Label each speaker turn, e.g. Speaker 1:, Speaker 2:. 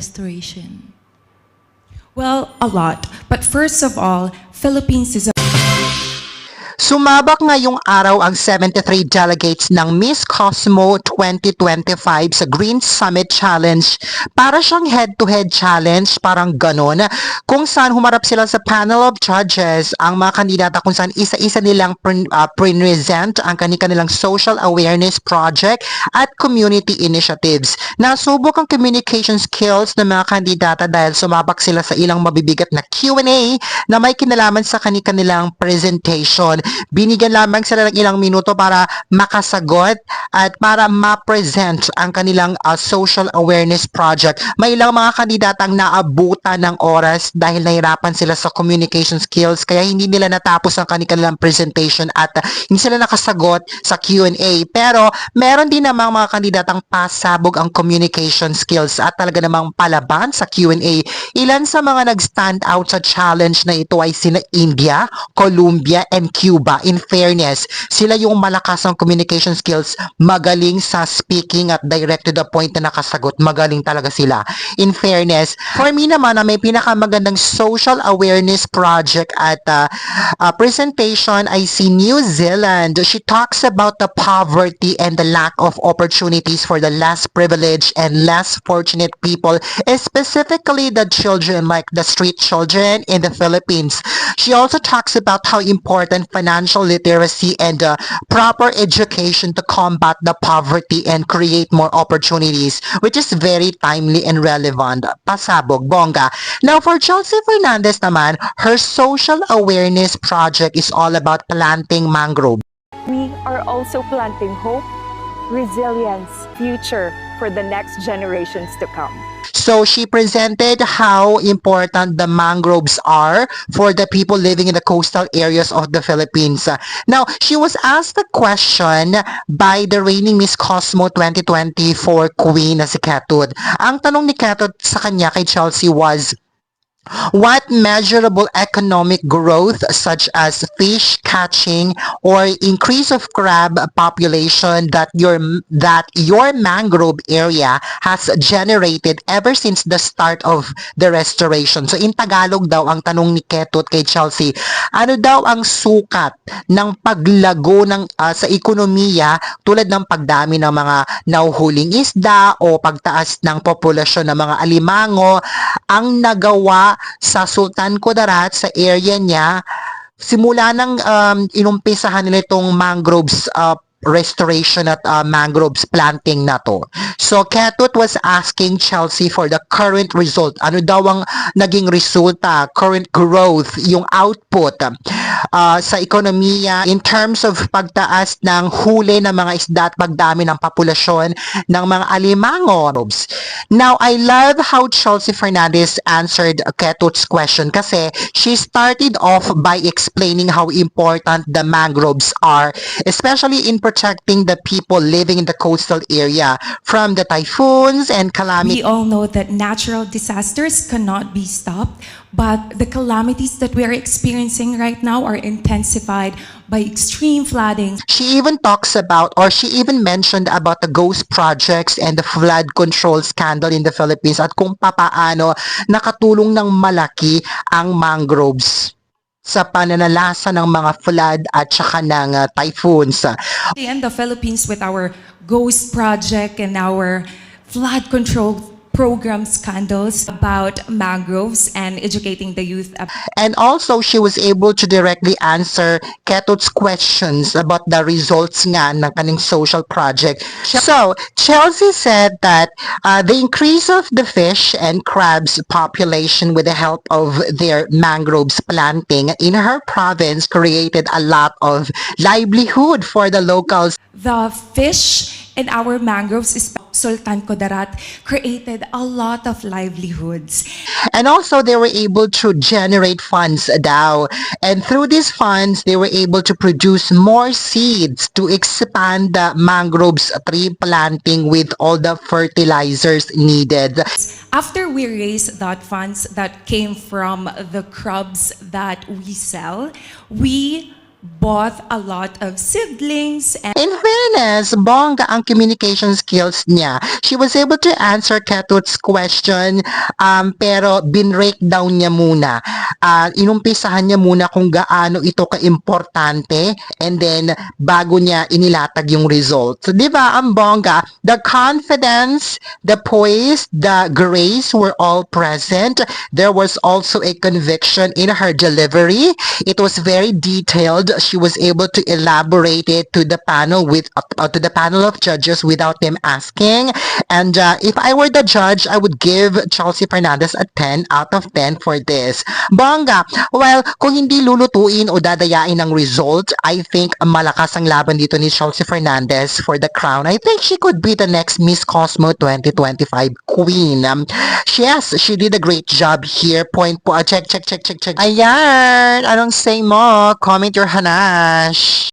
Speaker 1: restoration? Well, a lot. But first of all, Philippines is a
Speaker 2: Sumabak ngayong araw ang 73 delegates ng Miss Cosmo 2025 sa Green Summit Challenge. Para siyang head-to-head challenge, parang ganon, kung saan humarap sila sa panel of judges ang mga kandidata kung saan isa-isa nilang pinrepresent ang kanilang social awareness project at community initiatives. Nasubok ang communication skills ng mga kandidata dahil sumabak sila sa ilang mabibigat na Q&A na may kinalaman sa kanilang presentation. Binigyan lamang sila ng ilang minuto para makasagot at para ma-present ang kanilang social awareness project. May ilang mga kandidatang naabutan ng oras dahil nahirapan sila sa communication skills kaya hindi nila natapos ang kanilang presentation at hindi sila nakasagot sa Q&A. Pero meron din namang mga kandidatang pasabog ang communication skills at talaga namang palaban sa Q&A. Ilan sa mga nag-stand out sa challenge na ito ay sina India, Colombia, and Cuba. In fairness, sila yung malakas ang communication skills, magaling sa speaking at direct to the point na nakasagot. Magaling talaga sila. In fairness, for me naman na may pinakamagandang social awareness project at presentation ay si New Zealand. She talks about the poverty and the lack of opportunities for the less privileged and less fortunate people, specifically the children, like the street children in the Philippines. She also talks about how important financial literacy and proper education to combat the poverty and create more opportunities, which is very timely and relevant. Pasabog, bongga. Now, for Chelsea Fernandez naman, her social awareness project is all about planting mangrove.
Speaker 3: We are also planting hope, resilience, future for the next generations to come.
Speaker 2: So she presented how important the mangroves are for the people living in the coastal areas of the Philippines. Now, she was asked a question by the reigning Miss Cosmo 2024 queen na si Ketut. Ang tanong ni Ketut sa kanya kay Chelsea was, what measurable economic growth such as fish catching or increase of crab population that your mangrove area has generated ever since the start of the restoration? So in Tagalog daw ang tanong ni Ketut kay Chelsea, ano daw ang sukat ng paglago ng sa ekonomiya tulad ng pagdami ng mga nauhuling isda o pagtaas ng populasyon ng mga alimango ang nagawa sa Sultan Kudarat sa area niya simula nang inumpisahan nila itong mangroves restoration at mangroves planting na to. So Ketut was asking Chelsea for the current result. Ano daw ang naging resulta, current growth, yung output sa ekonomiya in terms of pagtaas ng huli ng mga isda at pagdami ng populasyon ng mga alimango. Now, I love how Chelsea Fernandez answered Ketut's question kasi she started off by explaining how important the mangroves are, especially in protecting the people living in the coastal area from the typhoons and calamities.
Speaker 1: We all know that natural disasters cannot be stopped, but the calamities that we are experiencing right now are intensified by extreme flooding.
Speaker 2: She even talks about, or she even mentioned about the ghost projects and the flood control scandal in the Philippines at kung papaano nakatulong ng malaki ang mangroves sa pananalasa ng mga flood at saka ng typhoons.
Speaker 1: In the Philippines with our ghost project and our flood control program scandals about mangroves and educating the youth.
Speaker 2: And also, she was able to directly answer Ketut's questions about the results nga ng kaning social project. So, Chelsea said that the increase of the fish and crabs population with the help of their mangroves planting in her province created a lot of livelihood for the locals.
Speaker 1: The fish in our mangroves, Sultan Kudarat, created a lot of livelihoods.
Speaker 2: And also, they were able to generate funds daw. And through these funds, they were able to produce more seeds to expand the mangroves tree planting with all the fertilizers needed.
Speaker 1: After we raised that funds that came from the crabs that we sell, we bought a lot of seedlings and
Speaker 2: In fairness, bongga ang communication skills niya. She was able to answer Ketut's question, pero bin-breakdown niya muna. Inumpisahan niya muna kung gaano ito ka-importante, and then bago niya inilatag yung result. So, di ba, ang bongga, the confidence, the poise, the grace were all present. There was also a conviction in her delivery. It was very detailed. She was able to elaborate it to the panel to the panel of judges without them asking. And if I were the judge, I would give Chelsea Fernandez a 10 out of 10 for this. Bongga, well, kung hindi lulutuin o dadayain ng result, I think malakas ang laban dito ni Chelsea Fernandez for the crown. I think she could be the next Miss Cosmo 2025 queen. Yes, she did a great job here. Point po. Check. Ayan! Anong say mo? Comment your hanash.